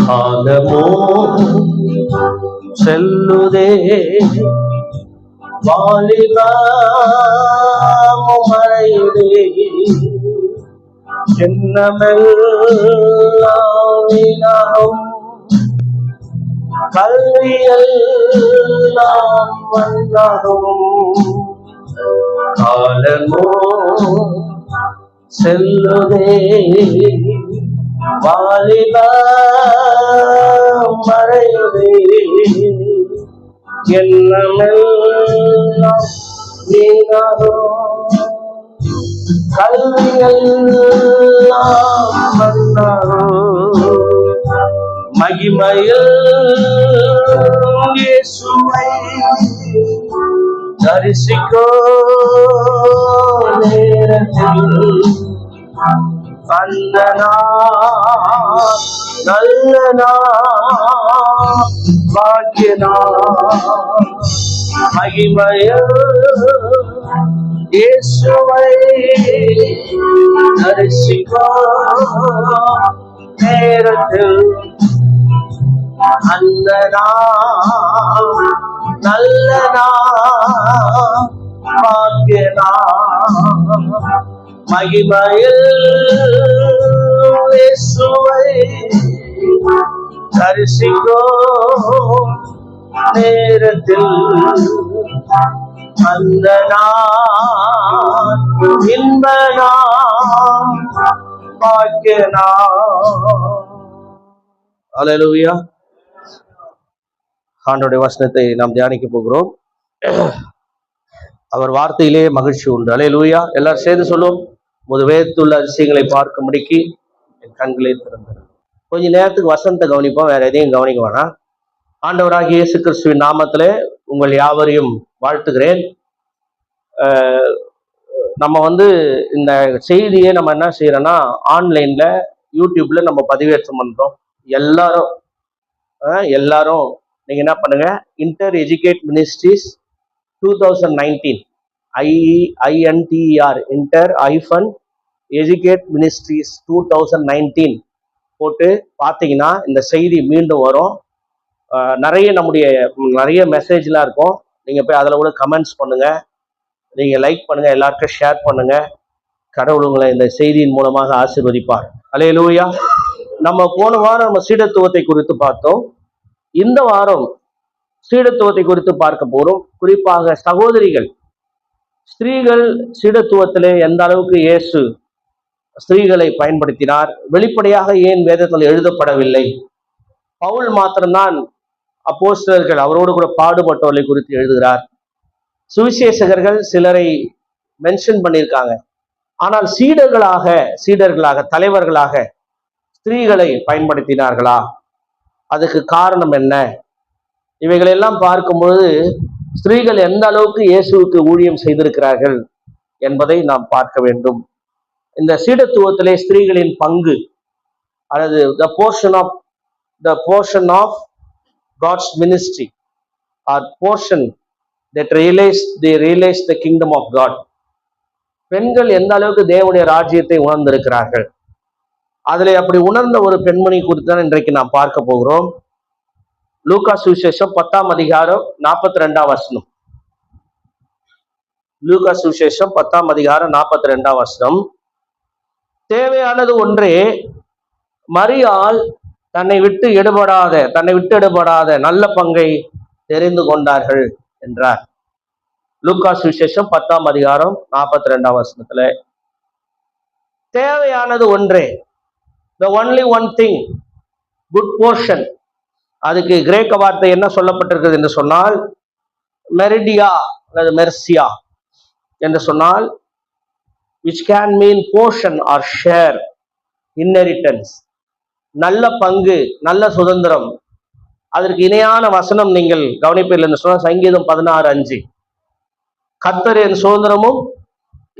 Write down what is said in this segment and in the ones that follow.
காலமோ செல்லுதே, வாலிபமும் மறையுதே, எண்ணமெல்லாம் வீணாகும், கல்வியெல்லாம் மண்ணாகும். காலமோ செல்லுதே, வாலிபம் மறையுதே, எண்ணமெல்லாம் வீணாகும், கல்வியெல்லாம் மண்ணாகும். மகிமையில் இயேசுவை தரிசிக்கோ நேரத்தில், அந்த நாள் நல்ல நாள், பாக்கிய நாள். மகிமையில் இயேசுவை தரிசிக்கோ நேரத்தில், அந்த நாள் நல்ல நாள், பாக்கிய நாள். மகிமையில் இயேசுவை தரிசிக்கோ நேரத்தில், அந்த நாள் இன்ப நாள், பாக்கிய நாள். அல்லேலூயா. ஆண்டவருடைய வசனத்தை நாம் தியானிக்க போகிறோம். அவர் வார்த்தையிலே மகிழ்ச்சி உண்டு. அல்லேலூயா. எல்லாரும் சேர்ந்து சொல்லுவோம். வேதத்துள்ள அதிசயங்களை பார்க்கும்படிக்கு என் கண்களை திறந்தது. கொஞ்ச நேரத்துக்கு வசனத்தை கவனிப்போம், வேற எதையும் கவனிக்க வேணாம். ஆண்டவராகிய இயேசு கிறிஸ்துவின் நாமத்திலே உங்கள் யாவரையும் வாழ்த்துகிறேன். நம்ம இந்த செய்தியை நம்ம என்ன செய்யறோம்னா, ஆன்லைன்ல யூடியூப்ல நம்ம பதிவேற்றம் பண்றோம். எல்லாரும் நீங்க என்ன பண்ணுங்க, inter educate ministries 2019 INTER inter educate ministries 2019 போட்டு பார்த்தீங்கன்னா இந்த செய்தி மீண்டும் வரும். நிறைய மெசேஜ்லாம் இருக்கும். நீங்க போய் அதில் கூட கமெண்ட்ஸ் பண்ணுங்க, நீங்க லைக் பண்ணுங்க, எல்லாருக்கும் ஷேர் பண்ணுங்க. கடவுள் உங்களை இந்த செய்தியின் மூலமாக ஆசீர்வதிப்பார். அல்லேலூயா. நம்ம போன வாரம் நம்ம சீடத்துவத்தை குறித்து பார்த்தோம். இந்த வாரம் சீடத்துவத்தை குறித்து பார்க்க போறோம். குறிப்பாக சகோதரிகள், ஸ்திரீகள் சீடத்துவத்திலே எந்த அளவுக்கு இயேசு ஸ்திரீகளை பயன்படுத்தினார், வெளிப்படையாக ஏன் வேதத்தில் எழுதப்படவில்லை, பவுல் மாத்திரம்தான் அப்போஸ்தலர்கள் அவரோடு கூட பாடுபட்டவர்களை குறித்து எழுதுகிறார், சுவிசேஷகர்கள் சிலரை மென்ஷன் பண்ணியிருக்காங்க, ஆனால் சீடர்களாக தலைவர்களாக ஸ்திரீகளை பயன்படுத்தினார்களா, அதுக்கு காரணம் என்ன? இவைகளெல்லாம் பார்க்கும்பொழுது ஸ்திரீகள் எந்த அளவுக்கு இயேசுவுக்கு ஊழியம் செய்திருக்கிறார்கள் என்பதை நாம் பார்க்க வேண்டும். இந்த சீடத்துவத்திலே ஸ்திரீகளின் பங்கு அல்லது the portion of God's ministry or portion that they realize the kingdom of God. பெண்கள் எந்த அளவுக்கு தேவனுடைய ராஜ்யத்தை உணர்ந்திருக்கிறார்கள், அதிலே அப்படி உணர்ந்த ஒரு பெண்மணி குறித்து தான் இன்றைக்கு நாம் பார்க்க போகிறோம். லூக்கா சுவிசேஷம் 10ஆம் அதிகாரம் 42ஆம் வசனம். லூக்கா சுவிசேஷம் 10ஆம் அதிகாரம் 42ஆம் வசனம். தேவையானது ஒன்றே, மரியாள் தன்னை விட்டு எடுபடாத நல்ல பங்கை தெரிந்து கொண்டார்கள் என்றார். லூக்கா சுவிசேஷம் 10ஆம் அதிகாரம் 42ஆம் வசனத்துல தேவையானது ஒன்றே, the only one thing, good portion. அதுக்கு கிரேக்க வார்த்தை என்ன சொல்லப்பட்டிருக்கிறது என்று சொன்னால் மெரிடியா அல்லது மெர்சியா என்று சொன்னால், which can mean portion or share, inheritance, நல்ல பங்கு, நல்ல சுதந்திரம். அதற்கு இணையான வசனம் நீங்கள் கவனிப்பீர்கள் என்று சொன்னால் சங்கீதம் 16:5, கர்த்தர் என் சுதந்திரமும்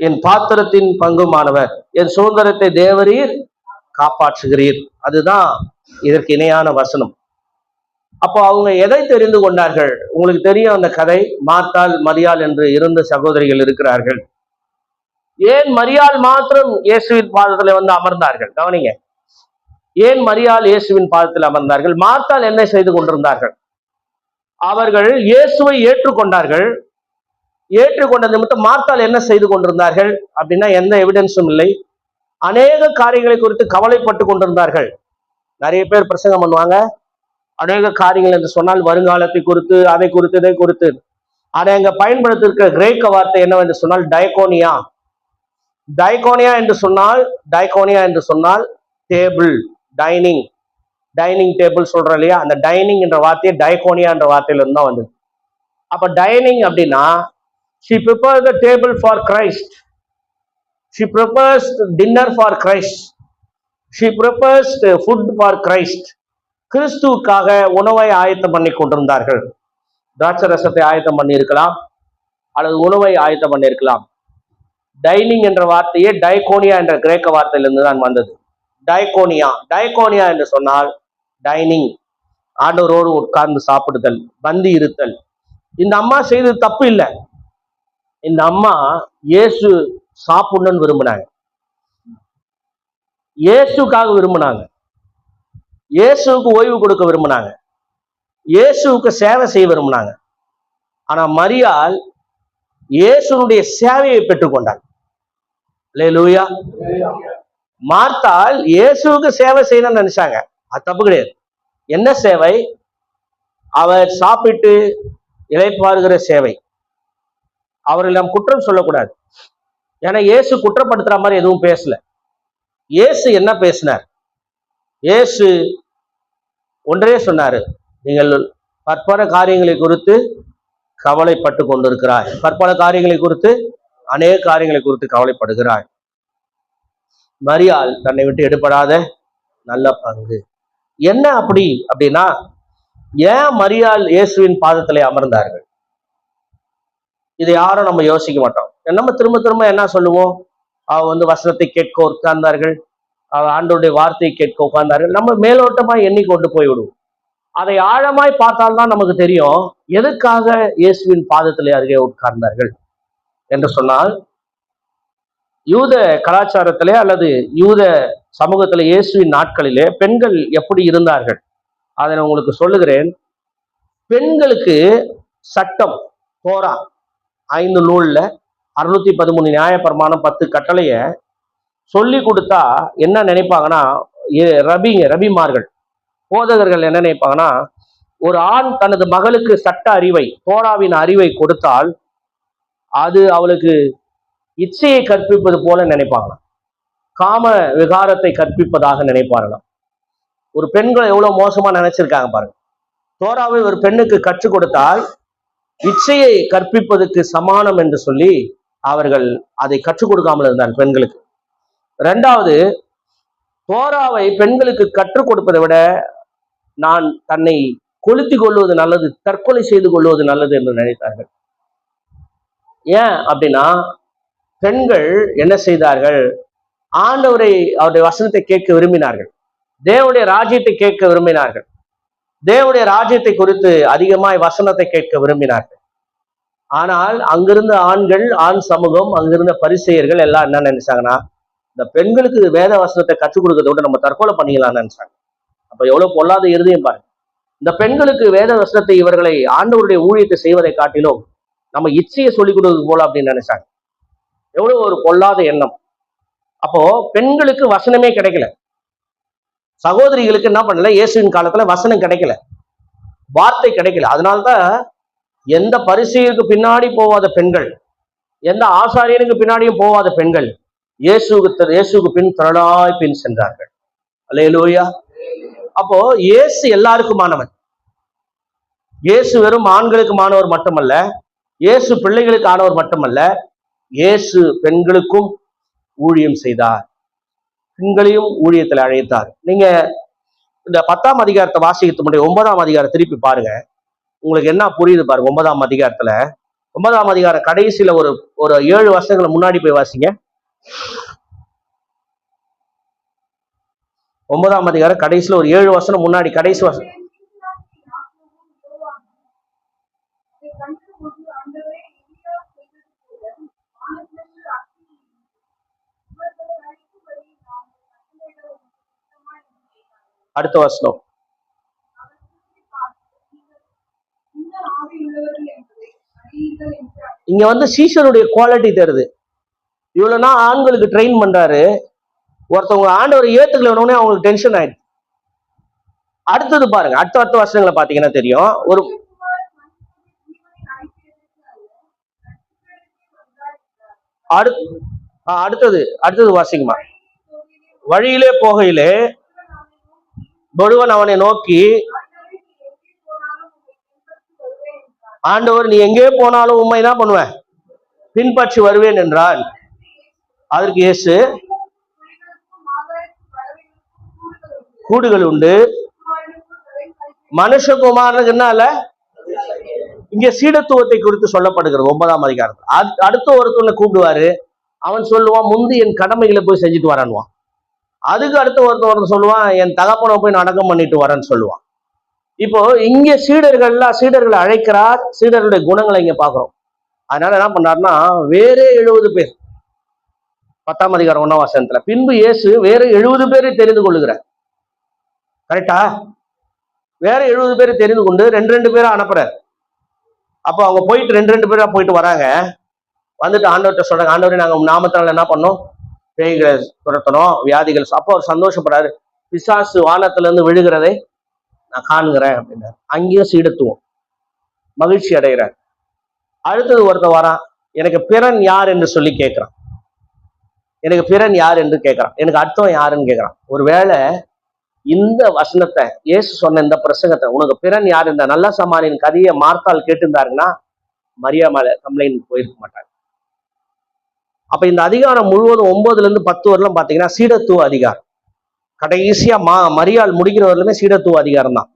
என் பாத்திரத்தின் பங்குமானவர், என் சுதந்திரத்தை தேவரீர் காப்பாற்றுகிறீர். அதுதான் இதற்கு இணையான வசனம். அப்போ அவங்க எதை தெரிந்து கொண்டார்கள்? உங்களுக்கு தெரியும் அந்த கதை, மார்த்தாள் மரியாள் என்று 2 சகோதரிகள் இருக்கிறார்கள். ஏன் மரியாள் மாத்திரம் இயேசுவின் பாதத்துல வந்து அமர்ந்தார்கள்? கவனிங்க, ஏன் மரியாள் இயேசுவின் பாதத்தில் அமர்ந்தார்கள்? மார்த்தாள் என்ன செய்து கொண்டிருந்தார்கள்? அவர்கள் இயேசுவை ஏற்றுக்கொண்டார்கள். ஏற்றுக்கொண்ட நிமித்தம் மார்த்தாள் என்ன செய்து கொண்டிருந்தார்கள் அப்படின்னா எந்த எவிடன்ஸும் இல்லை. அநேக காரியங்களை குறித்து கவலைப்பட்டு கொண்டிருந்தார்கள். நிறைய பேர் பிரசங்கம் பண்ணுவாங்க, அநேக காரியங்கள் என்று சொன்னால் வருங்காலத்தை குறித்து, அதை குறித்து, இதை குறித்து. அதை அங்க பயன்படுத்திருக்கிற கிரேக்க வார்த்தை என்னவென்று சொன்னால் டயகோனியா. டயகோனியா என்று சொன்னால் டேபிள், டைனிங், டைனிங் டேபிள் சொல்றோம் இல்லையா, அந்த டைனிங் என்ற வார்த்தையை டயகோனியா என்ற வார்த்தையில இருந்து தான் வந்தது. அப்ப டைனிங் அப்படின்னா she prepared the table for Christ, she prepares dinner for Christ, she prepares food for Christ. கிறிஸ்துவுக்காக உணவை ஆயத்தம் பண்ணி கொண்டிருந்தார்கள். திராட்சை ரசத்தை ஆயத்தம் பண்ணி இருக்கலாம், அல்லது உணவை ஆயத்தம் பண்ணி இருக்கலாம். டைனிங் என்ற வார்த்தையே டைகோனியா என்ற கிரேக்க வார்த்தையிலிருந்து தான் வந்தது. டைகோனியா என்று சொன்னால் டைனிங், ஆண்டவரோடு உட்கார்ந்து சாப்பிடுதல், பந்தி இருத்தல். இந்த அம்மா செய்தது தப்பு இல்லை. இந்த அம்மா இயேசு சாப்பிடணும்னு விரும்பினாங்க, இயேசுக்காக விரும்பினாங்க, இயேசுக்கு ஓய்வு கொடுக்க விரும்பினாங்க, இயேசுக்கு சேவை செய்ய விரும்பினாங்க. ஆனா மரியாள் இயேசுனுடைய சேவையை பெற்றுக்கொண்டார். அல்லேலூயா. மார்த்தாள் இயேசுக்கு சேவை செய்யணும்னு நினைச்சாங்க, அது தப்பு கிடையாது. என்ன சேவை? அவர் சாப்பிட்டு இளைப்பாறுகிற சேவை. அவர்கள் நாம் குற்றம் சொல்லக்கூடாது, ஏன்னா இயேசு குற்றப்படுத்துற மாதிரி எதுவும் பேசல. இயேசு என்ன பேசினார்? இயேசு ஒன்றே சொன்னாரு, நீங்கள் பற்பல காரியங்களை குறித்து கவலைப்பட்டு கொண்டிருக்கிறாய், பற்பல காரியங்களை குறித்து, அநேக காரியங்களை குறித்து கவலைப்படுகிறாய். மரியாள் தன்னை விட்டு எடுபடாத நல்ல பங்கு. என்ன அப்படி அப்படின்னா, ஏன் மரியாள் இயேசுவின் பாதத்திலே அமர்ந்தார்கள்? இதை யாரும் நம்ம யோசிக்க மாட்டோம். நம்ம திரும்ப திரும்ப என்ன சொல்லுவோம்? அவ வசனத்தை கேட்க உட்கார்ந்தார்கள், அவ ஆண்டவருடைய வார்த்தையை கேட்க உட்கார்ந்தார்கள். நம்ம மேலோட்டமா எண்ணி கொண்டு போய்விடுவோம். அதை ஆழமாய் பார்த்தால்தான் நமக்கு தெரியும் எதுக்காக இயேசுவின் பாதத்திலே அருகே உட்கார்ந்தார்கள் என்று சொன்னால், யூத கலாச்சாரத்திலே அல்லது யூத சமூகத்திலே இயேசுவின் நாட்களிலே பெண்கள் எப்படி இருந்தார்கள் அதை நான் உங்களுக்கு சொல்லுகிறேன். பெண்களுக்கு சட்டம், தோரா 5 நூல்ல 613 நியாயப்பிரமாணம் 10 கட்டளைய சொல்லி கொடுத்தா என்ன நினைப்பாங்கன்னா, ரபிமார்கள், போதகர்கள் என்ன நினைப்பாங்கன்னா, ஒரு ஆண் தனது மகளுக்கு சட்ட அறிவை, தோராவின் அறிவை கொடுத்தால் அது அவளுக்கு இச்சையை கற்பிப்பது போல நினைப்பாங்களாம், காம விகாரத்தை கற்பிப்பதாக நினைப்பார்களாம். ஒரு பெண்களை எவ்வளவு மோசமா நினைச்சிருக்காங்க பாருங்க. தோராவை ஒரு பெண்ணுக்கு கற்றுக் கொடுத்தால் இச்சையை கற்பிப்பதற்கு சமானம் என்று சொல்லி அவர்கள் அதை கற்றுக் கொடுக்காமல் இருந்தார் பெண்களுக்கு. 2வது, தோராவை பெண்களுக்கு கற்றுக் கொடுப்பதை விட நான் தன்னை கொளுத்தி கொள்வது நல்லது, தற்கொலை செய்து கொள்வது நல்லது என்று நினைத்தார்கள். ஏன் அப்படின்னா, பெண்கள் என்ன செய்தார்கள்? ஆண்டவரை, அவருடைய வசனத்தை கேட்க விரும்பினார்கள், தேவனுடைய ராஜ்யத்தை கேட்க விரும்பினார்கள், தேவனுடைய ராஜ்யத்தை குறித்து அதிகமாய் வசனத்தை கேட்க விரும்பினார்கள். ஆனால் அங்கிருந்த ஆண்கள், ஆண் சமூகம், அங்கிருந்த பரிசேயர்கள் எல்லாம் என்ன நினைச்சாங்கன்னா, இந்த பெண்களுக்கு வேத வசனத்தை கற்றுக் கொடுக்கறத விட நம்ம தற்கொலை பண்ணிக்கலாம்னு நினைச்சாங்க. அப்ப எவ்வளவு பொல்லாத இருதயம் பாருங்க. இந்த பெண்களுக்கு வேத வசனத்தை, இவர்களை ஆண்டவருடைய ஊழியத்தை செய்வதை காட்டிலும் நம்ம இச்சையை சொல்லிக் கொடுக்கிறது போல அப்படின்னு நினைச்சாங்க. எவ்வளவு ஒரு பொல்லாத எண்ணம். அப்போ பெண்களுக்கு வசனமே கிடைக்கல, சகோதரிகளுக்கு என்ன பண்ணல, இயேசுவின் காலத்துல வசனம் கிடைக்கல, வார்த்தை கிடைக்கல. அதனால்தான் எந்த பரிசேயருக்கு பின்னாடி போவாத பெண்கள், எந்த ஆசாரியனுக்கு பின்னாடியும் போவாத பெண்கள் இயேசுக்கு பின் திரளாய் பின் சென்றார்கள். அல்லேலூயா. அப்போ இயேசு எல்லாருக்குமானவன். இயேசு வெறும் ஆண்களுக்கு மாணவர் மட்டுமல்ல, இயேசு பிள்ளைகளுக்கு ஆனவர் மட்டுமல்ல, இயேசு பெண்களுக்கும் ஊழியம் செய்தார், பெண்களையும் ஊழியத்தில் அழைத்தார். நீங்க இந்த 10ஆம் அதிகாரத்தை வாசிக்கிறதுக்கு முன்னாடி 9ஆம் அதிகாரம் திருப்பி பாருங்க, உங்களுக்கு என்ன புரியுது பாருங்க. 9ஆம் அதிகாரத்துல, 9ஆம் அதிகாரம் கடைசியில ஒரு 7 வருஷங்களை முன்னாடி போய் வாசிங்க. 9ஆம் அதிகாரம் கடைசியில ஒரு 7 வருஷம் முன்னாடி, கடைசி வருஷம். அடுத்த வசனம். இங்க வந்து சீஷருடைய குவாலிட்டி தருது. இவ்வளவு நாள் ஆண்களுக்கு ட்ரெயின் பண்றாரு, ஒருத்தவங்க ஆண்டவர் ஏத்துக்கலனே அவங்களுக்கு டென்ஷன் ஆயிடுச்சு. அடுத்தது பாருங்க, அடுத்த வருஷங்களை பாத்தீங்கன்னா தெரியும். ஒரு அடுத்தது வாசிக்குமா. வழியிலே போகையிலே ஒருவன் அவனை நோக்கி, ஆண்டவர் நீ எங்கே போனாலும் உண்மைதான் பண்ணுவேன், பின்பற்றி வருவேன் என்றால், அதற்கு இயேசு, கூடுகள் உண்டு, மனுஷகுமாரனுக்கு என்ன? இங்க சீடத்துவத்தை குறித்து சொல்லப்படுகிறது 9ஆம் அதிகாரத்தில். அடுத்த ஒருத்தனை கூப்பிடுவாரு, அவன் சொல்லுவான் முந்தி என் கடமைகளை போய் செஞ்சுட்டு வரான்வான். அதுக்கு அடுத்த ஒருத்தன் சொல்லுவான் என் தகப்பனை போய் அடக்கம் பண்ணிட்டு வரேன்னு சொல்லுவான். இப்போ இங்க சீடர்களை அழைக்கிறார், சீடர்களுடைய குணங்களை இங்க பாக்குறோம். அதனால என்ன பண்றாருன்னா, வேற 70 பேர் 10ஆம் அதிகாரம் 1ஆம் வசனத்துல, பின்பு இயேசு வேற 70 பேரை தெரிந்து கொள்ளுகிறார். கரெக்டா? வேற 70 பேரை தெரிந்து கொண்டு 2 பேரா அனுப்புறாரு. அப்போ அவங்க போயிட்டு 2 பேரா போயிட்டு வராங்க. வந்துட்டு ஆண்டவர்கிட்ட சொல்றாங்க, ஆண்டவரே நாங்க நாமத்தினால என்ன பண்ணோம், பேய்களை துரத்தணும், வியாதிகள். அப்போ அவர் சந்தோஷப்படுறாரு, பிசாசு வானத்துல இருந்து விழுகிறதை நான் காண்கிறேன் அப்படின்னாரு. அங்கேயும் சீடத்துவம், மகிழ்ச்சி அடைகிறார். அடுத்தது ஒருத்தர் வரான், எனக்கு பிறன் யார் என்று சொல்லி கேட்கிறான். எனக்கு பிறன் யார் என்று கேட்கிறான், எனக்கு அர்த்தம் யாருன்னு கேட்கிறான். ஒருவேளை இந்த வசனத்தை இயேசு சொன்ன இந்த பிரசங்கத்தை, உனக்கு பிறன் யார், இந்த நல்ல சமாரியின் கதையை மார்த்தால் கேட்டிருந்தாருன்னா மரியா மேல கம்ப்ளைண்ட் போயிருக்க மாட்டாங்க. அப்ப இந்த அதிகாரம் முழுவதும் 9ல இருந்து 10 வரலாம் பாத்தீங்கன்னா சீடத்துவ அதிகாரம். கடைசியா மரியாள் முடிக்கிற வரலுமே சீடத்துவ அதிகாரம் தான்.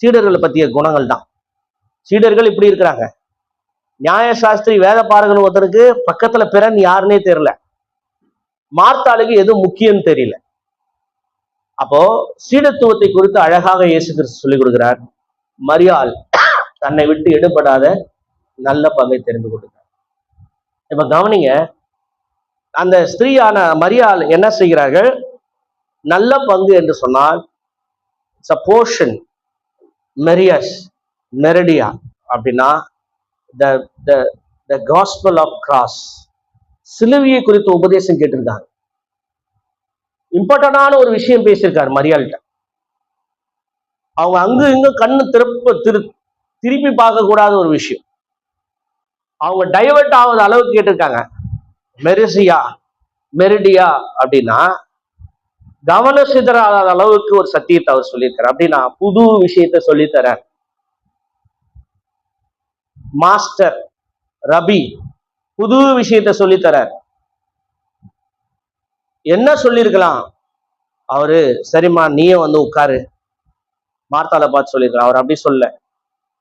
சீடர்களை பற்றிய குணங்கள் தான். சீடர்கள் இப்படி இருக்கிறாங்க. நியாயசாஸ்திரி வேத பாரகன் ஒருத்தருக்கு பக்கத்துல பிறன் யாருன்னே தெரியல, மார்த்தாளுக்கு எது முக்கியம் தெரியல. அப்போ சீடத்துவத்தை குறித்து அழகாக இயேசு கிறிஸ்து சொல்லிக் கொடுக்கிறார். மரியாள் தன்னை விட்டு எடுபடாத நல்ல பங்கை தெரிந்து கொடுக்கிறார். இப்ப கவனிங்க, அந்த ஸ்திரீயான மரியாள் என்ன செய்கிறார்கள்? நல்ல பங்கு என்று சொன்னால் போர்ஷன், மெரியஸ், மெரடியா அப்படின்னா the gospel of cross, சிலுவையை குறித்த உபதேசம் கேட்டிருக்காங்க. இம்பார்ட்டன்டான ஒரு விஷயம் பேசியிருக்காரு மரியாள்கிட்ட. அவங்க அங்கு இங்க கண்ணு திருப்பி பார்க்க கூடாத ஒரு விஷயம். அவங்க டைவர்ட் ஆகாத அளவுக்கு கேட்டிருக்காங்க. மெரிசியா, மெரிடியா அப்படின்னா கவன சிதறாத அளவுக்கு ஒரு சத்தியத்தை அவர் சொல்லியிருக்காரு. அப்படின்னா புது விஷயத்த சொல்லித்தர மாஸ்டர், ரபி, புது விஷயத்த சொல்லித்தர. என்ன சொல்லியிருக்கலாம் அவரு? சரிம்மா நீயே வந்து உட்காரு, மார்த்தாளை பார்த்து சொல்லியிருக்கலாம். அவர் அப்படி சொல்ல.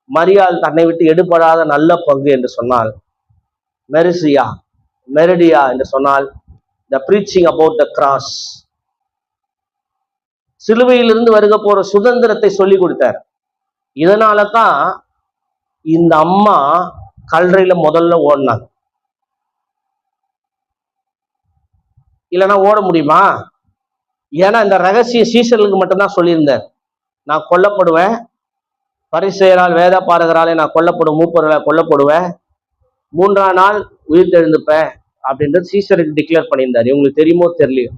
மரியாள் தன்னை விட்டு எடுபடாத நல்ல பங்கு என்று சொன்னால் மெரிசியா, மெரிடியா என்று சொன்னால் the preaching about the cross, சிலுவையிலிருந்து வருக போற சுதந்திரத்தை சொல்லி கொடுத்தார். இதனால தான் இந்த அம்மா கல்லறையில முதல்ல ஓடினாங்க. இல்லைன்னா ஓட முடியுமா? ஏன்னா இந்த ரகசிய சீசர்களுக்கு மட்டும்தான் சொல்லியிருந்தார். நான் கொல்லப்படுவேன், பரிசேயரால் வேத பாரகராலே நான் கொல்லப்படுவேன், மூப்பர்களால் கொல்லப்படுவேன், 3ஆம் நாள் உயிர் தெழுந்துப்பேன் அப்படின்றது சீசருக்கு டிக்ளேர் பண்ணியிருந்தார். இவங்களுக்கு தெரியுமோ தெரியலையோ?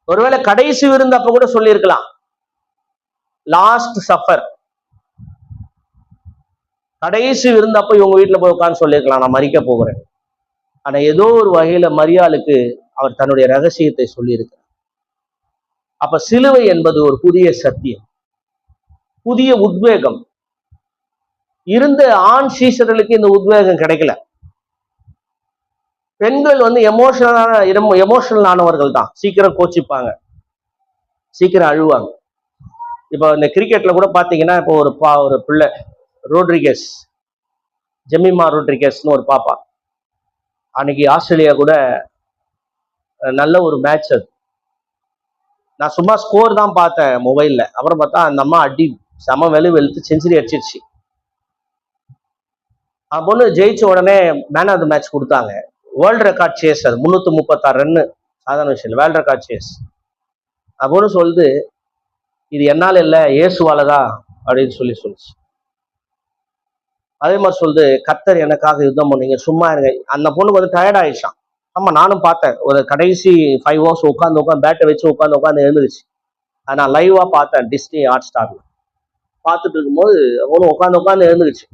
ஒருவேளை கடைசி விருந்து அப்ப கூட சொல்லியிருக்கலாம், லாஸ்ட் சஃபர், கடைசி விருந்து அப்ப இவங்க வீட்டுல போய் உட்கார்ந்து சொல்லியிருக்கலாம், நான் மரிக்க போகிறேன். ஆனா ஏதோ ஒரு வகையில மரியாளுக்கு அவர் தன்னுடைய ரகசியத்தை சொல்லியிருக்கிறார். அப்ப சிலுவை என்பது ஒரு புதிய சத்தியம், புதிய உத்வேகம். இருந்த ஆண் சீசர்களுக்கு இந்த உத்வேகம் கிடைக்கல. பெண்கள் வந்து எமோஷனல் ஆனவர்கள் தான், சீக்கிரம் கோச்சிப்பாங்க, சீக்கிரம் அழுவாங்க. இப்போ இந்த கிரிக்கெட்ல கூட பாத்தீங்கன்னா, இப்போ ஒரு பிள்ளை ரோட்ரிகஸ், ஜெமிமா ரோட்ரிகஸ்னு ஒரு பாப்பா, அன்னைக்கு ஆஸ்திரேலியா கூட நல்ல ஒரு மேட்ச். அது நான் சும்மா ஸ்கோர் தான் பார்த்தேன் மொபைல்ல. அப்புறம் பார்த்தா அந்த அம்மா அடி செம வெளுத்து செஞ்சுரி அடிச்சிருச்சு. பொண்ணு ஜெயிச்ச உடனே மேன் ஆஃப் த மேட்ச் கொடுத்தாங்க. வேர்ல்டு ரெக்கார்ட் சேஸ், அது 336 ரன்னு, சாதாரண விஷயம் இல்லை, வேர்ல்டு ரெக்கார்ட் சேஸ். அப்படின்னு சொல்லுது, இது என்னால இல்ல, இயேசுவாலதான் அப்படின்னு சொல்லிச்சு. அதே மாதிரி சொல்லுது, கர்த்தர் எனக்காக யுத்தம் பண்ணீங்க, சும்மா இருங்க. அந்த பொண்ணுக்கு வந்து டயர்ட் ஆயிடுச்சான். ஆமா, நானும் பார்த்தேன். ஒரு கடைசி 5 hours உட்காந்து பேட்டை வச்சு உட்காந்து எழுந்துருச்சு. அதை நான் லைவா பார்த்தேன், டிஸ்னி ஹாட் ஸ்டார்ல பார்த்துட்டு இருக்கும்போது ஒன்று உட்காந்து எழுந்துருச்சு.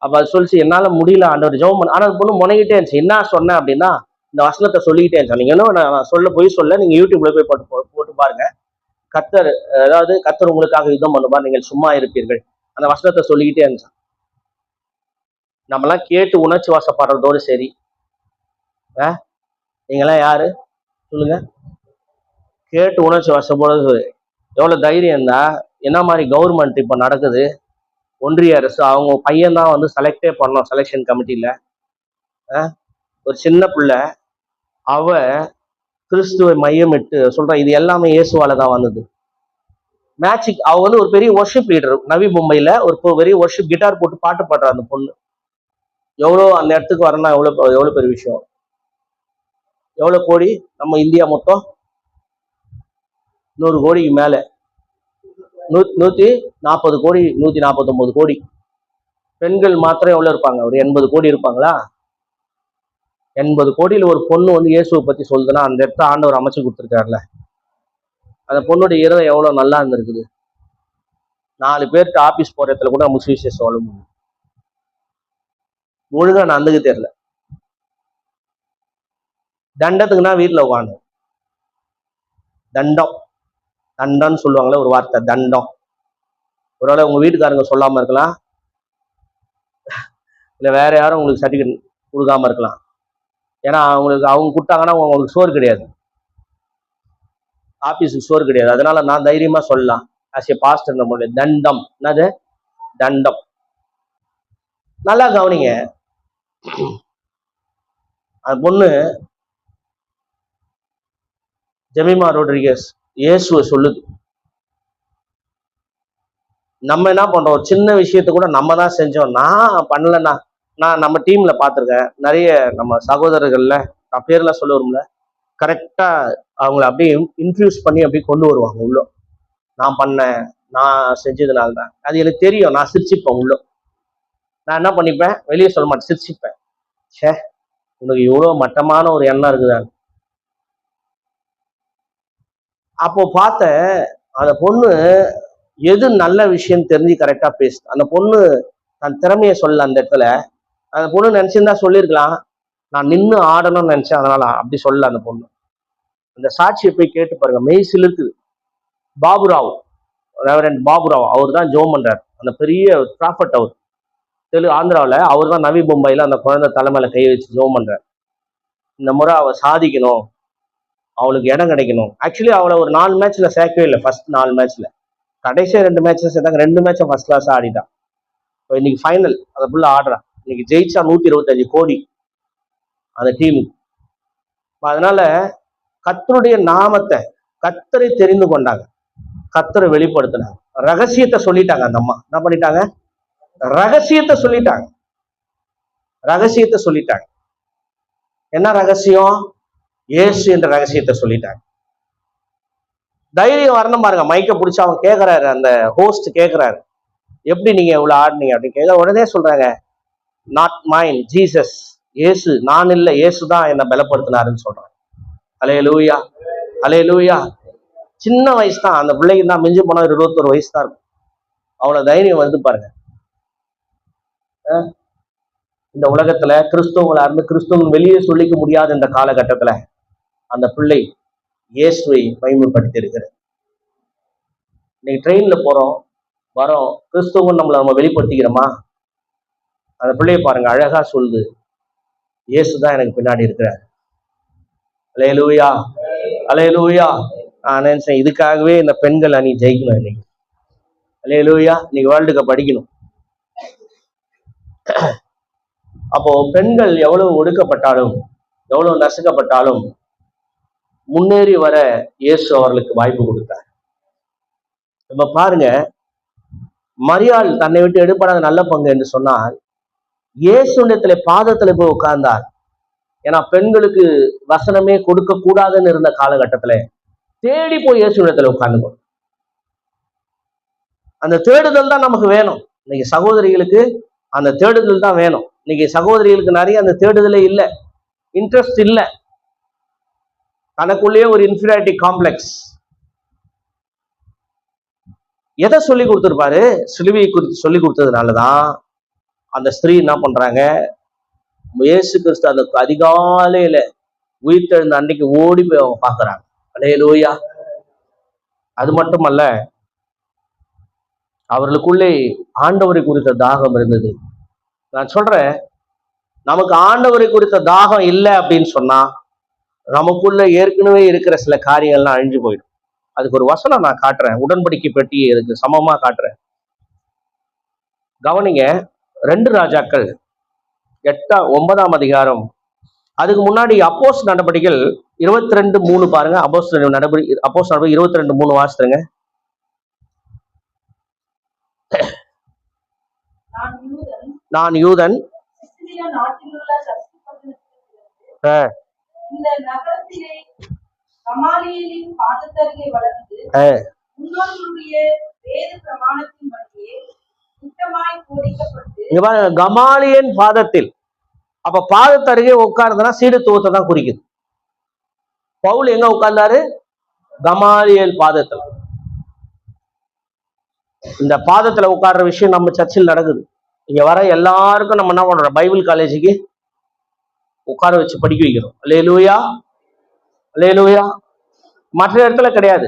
அப்ப அது சொல்லிச்சு, என்னால முடியல ஆண்டவர், ஜெபம் பண்ண. ஆனா அது பொண்ணு முனைகிட்டே இருந்துச்சு. என்ன சொன்னேன் அப்படின்னா, இந்த வசனத்தை சொல்லிக்கிட்டே இருந்துச்சு. நீங்க என்ன, நான் சொல்ல நீங்க யூடியூப்ல போய் போட்டு பாருங்க. கர்த்தர், அதாவது கர்த்தர் உங்களுக்காக யுத்தம் பண்ணுவார், நீங்கள் சும்மா இருப்பீர்கள். அந்த வசனத்தை சொல்லிக்கிட்டே இருந்துச்சு. நம்மலாம் கேட்டு உணர்ச்சி வாசப்படுறதோடு சரி. நீங்களாம் யாரு சொல்லுங்க? கேட்டு உணர்ச்சி வசப்படுறது எவ்வளவு தைரியம் தான். என்ன மாதிரி கவர்மெண்ட் இப்ப நடக்குது, ஒன்றிய அரசு, அவங்க பையன் தான் வந்து செலக்டே பண்ணோம் செலெக்ஷன் கமிட்டியில. ஒரு சின்ன பிள்ளை, அவ கிறிஸ்துவை மையமிட்டு சொல்றான், இது எல்லாமே இயேசுவால தான் வந்தது. மேட்சிக், அவ வந்து ஒரு பெரிய ஒர்ஷிப் லீடர். நவி மும்பைல ஒரு பெரிய ஒர்ஷிப் கிட்டார் போட்டு பாட்டு பாடுற அந்த பொண்ணு. எவ்வளோ அந்த இடத்துக்கு வரணும்னா எவ்வளவு பெரிய விஷயம். எவ்வளவு கோடி? நம்ம இந்தியா மொத்தம் 100 கோடிக்கு மேல, 140 கோடி, 149 கோடி. பெண்கள் மாத்திரம் எவ்வளவு இருப்பாங்க? ஒரு 80 கோடி இருப்பாங்களா? 80 கோடியில ஒரு பொண்ணு வந்து இயேசுவை பத்தி சொல்லுதுன்னா, அந்த இடத்த ஆண்டவர் அமைச்சு கொடுத்துருக்காருல. அந்த பொண்ணுடைய இருதயம் எவ்வளவு நல்லா இருந்திருக்குது. 4 பேருக்கு ஆபீஸ் போற இடத்துல கூட முஸ்லிம் சொல்ல முடியும். ஒழுங்கா நடந்துக்கு தெரியல. தண்டத்துக்குன்னா வீட்டுல உட்காந்து தண்டம்னு சொல்லுவாங்களே ஒரு வார்த்தை, தண்டம். ஒருவேளை உங்க வீட்டுக்காரங்க சொல்லாம இருக்கலாம், இல்ல வேற யாரும் உங்களுக்கு சர்டிஃபிகேட் கொடுக்காம இருக்கலாம். ஏன்னா அவங்க கொடுத்தாங்கன்னா உங்களுக்கு சோறு கிடையாது, ஆபீஸுக்கு சோறு கிடையாது. அதனால நான் தைரியமா சொல்லலாம், ஆஸ் ஏ பாஸ்டர், நம்மளுடைய தண்டம். என்னது? தண்டம். நல்லா கவனிங்க. அந்த பொண்ணு ஜெமிமா ரோட்ரிகஸ் இயேசுவை சொல்லுது. நம்ம என்ன பண்றோம், ஒரு சின்ன விஷயத்த கூட நம்ம தான் செஞ்சோம். நான் பண்ணலன்னா, நான் நம்ம டீம்ல பார்த்துருக்கேன் நிறைய நம்ம சகோதரர்கள்ல, நான் பேர்லாம் சொல்ல வரும்ல, கரெக்டா அவங்கள அப்படியே இன்ஃபியூஸ் பண்ணி அப்படியே கொண்டு வருவாங்க உள்ள. நான் பண்ணேன், நான் செஞ்சதுனால தான். அது எனக்கு தெரியும். நான் சிரிச்சுப்பேன் உள்ள. நான் என்ன பண்ணிப்பேன், வெளியே சொல்ல மாட்டேன், சிரிச்சுப்பேன். சே, உனக்கு இவ்வளவு மட்டமான ஒரு எண்ணம் இருக்குதான். அப்போ பார்த்த அந்த பொண்ணு எது நல்ல விஷயம் தெரிஞ்சு கரெக்டா பேசு. அந்த பொண்ணு தன் திறமைய சொல்ல அந்த இடத்துல. அந்த பொண்ணு நினைச்சிருந்தா சொல்லியிருக்கலாம், நான் நின்று ஆடணும்னு நினைச்சேன், அதனால அப்படி சொல்ல. அந்த பொண்ணு அந்த சாட்சியை போய் கேட்டு பாருங்க, மெய் சிலிர்க்குது. பாபுராவ், ரெவரண்ட் பாபுராவ், அவர் தான் ஜோம் பண்றார். அந்த பெரிய ப்ராஃபட் அவர், ஆந்திராவில். அவர் தான் நவி மும்பையில் அந்த குழந்தை தலைமையில கை வச்சு ஜோம் பண்றார். இந்த முறை அவ சாதிக்கணும், அவளுக்கு இடம் கிடைக்கணும். ஆக்சுவலி அவளை ஒரு 4 மேட்ச்ல சேர்க்கவே இல்லை. ஃபர்ஸ்ட் 4 மேட்ச்ல, கடைசியா 2 மேட்ச்ல சேர்த்தாங்க. 2 மேட்சும் ஃபர்ஸ்ட் கிளாஸா ஆடிட்டான். இப்போ இன்னைக்கு ஃபைனல் அதை ஃபுல்லா ஆடுறான். இன்னைக்கு ஜெயிச்சா 125 கோடி அந்த டீமுக்கு. அதனால கர்த்தருடைய நாமத்தை, கர்த்தரை தெரிந்து கொண்டாங்க, கர்த்தரை வெளிப்படுத்தினாங்க, ரகசியத்தை சொல்லிட்டாங்க. அந்த அம்மா என்ன பண்ணிட்டாங்க? ரகசியத்தை சொல்லிட்டாங்க. ரகசியத்தை சொல்லிட்டாங்க. என்ன ரகசியம்? இயேசு என்ற ரகசியத்தை சொல்லிட்டாங்க. தைரியம் வரணும் பாருங்க. மைக்க பிடிச்சி அவன் கேட்கிறாரு, அந்த ஹோஸ்ட் கேட்கிறாரு, எப்படி நீங்க இவ்வளவு ஆடினீங்க அப்படின்னு கேட்க. உடனே சொல்றாங்க, நாட் மைன், ஜீசஸ், இயேசு, நான் இல்லை, இயேசு தான் என்னை பலப்படுத்தினாருன்னு சொல்றாங்க. அல்லேலூயா, அல்லேலூயா. சின்ன வயசு தான் அந்த பிள்ளைக்கு தான், மிஞ்சி போனா 21 வயசு தான் இருக்கும். அவ்வளவு தைரியம் வந்து பாருங்க. இந்த உலகத்துல கிறிஸ்தவங்களா இருந்து கிறிஸ்தவங்க வெளியே சொல்லிக்க முடியாத இந்த காலகட்டத்துல அந்த பிள்ளை இயேசுவை மகிமைப்படுத்தி இருக்கிறது. இன்னைக்கு ட்ரெயின்ல போறோம் வரோம், கிறிஸ்தவங்க நம்ம வெளிப்படுத்திக்கிறோமா? அந்த பிள்ளைய பாருங்க, அழகா சொல்லுது, இயேசுதான் எனக்கு பின்னாடி இருக்கிறார். அல்லேலூயா, அல்லேலூயா. நான் நினைச்சேன், இதுக்காகவே இந்த பெண்கள் அணி ஜெயிக்கணும் இன்னைக்கு. அல்லேலூயா. இன்னைக்கு வேர்ல்டு கப் அடிக்கணும். அப்போ பெண்கள் எவ்வளவு ஒடுக்கப்பட்டாலும், எவ்வளவு நசுக்கப்பட்டாலும் முன்னேறி வர இயேசு அவர்களுக்கு வாய்ப்பு கொடுத்தார். இப்ப பாருங்க, மரியாள் தன்னை விட்டு எடுப்படாத நல்ல பங்கு என்று சொன்னால் இயேசுனிடத்துல பாதத்துல போய் உட்கார்ந்தார். ஏன்னா பெண்களுக்கு வசனமே கொடுக்க கூடாதுன்னு இருந்த காலகட்டத்துல தேடி போய் இயேசுவிடத்துல உட்கார்ந்துக்கோ. அந்த தேடுதல் தான் நமக்கு வேணும். இன்னைக்கு சகோதரிகளுக்கு அந்த தேடுதல் தான் வேணும். இன்னைக்கு சகோதரிகளுக்கு நிறைய அந்த தேடுதலே இல்லை, இன்ட்ரெஸ்ட் இல்லை. தனக்குள்ளேயே ஒரு இன்ஃபீரியாரிட்டி காம்ப்ளெக்ஸ். எதை சொல்லி கொடுத்துருப்பாரு? சிலுவையை குறித்து சொல்லி கொடுத்ததுனாலதான் அந்த ஸ்திரீ என்ன பண்றாங்க, இயேசு கிறிஸ்து அந்த அதிகாலையில உயிர்த்தெழுந்த அன்னைக்கு ஓடி போய் அவங்க பாக்குறாங்க. அல்லேலூயா. அது மட்டுமல்ல, அவர்களுக்குள்ளே ஆண்டவரை குறித்த தாகம் இருந்தது. நான் சொல்றேன், நமக்கு ஆண்டவரை குறித்த தாகம் இல்லை அப்படின்னு சொன்னா நமக்குள்ள ஏற்கனவே இருக்கிற சில காரியங்கள்லாம் அழிஞ்சு போயிடும். அதுக்கு ஒரு வசனம் நான் காட்டுறேன், உடன்படிக்கை பெட்டியை இதுக்கு சமமா காட்டுறேன். கவனிங்க, 2 ராஜாக்கள் 9ஆம் அதிகாரம். அதுக்கு முன்னாடி அப்போஸ்தலர் நடபடிகள் 22:3 பாருங்க. அப்போஸ்தலர் நடபடி 22:3 வாசித்துங்க. நான் யூதன், இந்த நகரத்திலே கமாலியேலின் பாதத்தருகே வளர்ந்து முன்னோர்களுடைய வேத பிரமாணத்தின்படியே சுத்தமாய் போதிக்கப்பட்டு. இங்க பாருங்க, கமாலியன் பாதத்தில். அப்ப பாதத்தருகே உட்கார்ந்தனா சீடத்துவத்தை தான் குறிக்குது. பவுல் எங்க உட்கார்ந்தாரு? கமாலியல் பாதத்தில். இந்த பாதத்துல உட்கார்ற விஷயம் நம்ம சர்ச்சில் நடக்குது. இங்க வர எல்லாருக்கும் நம்ம என்ன பண்றோம்? பைபிள் காலேஜுக்கு உட்கார வச்சு படிக்க வைக்கிறோம். அல்லேலூயா, அல்லேலூயா. மற்ற இடத்துல கிடையாது,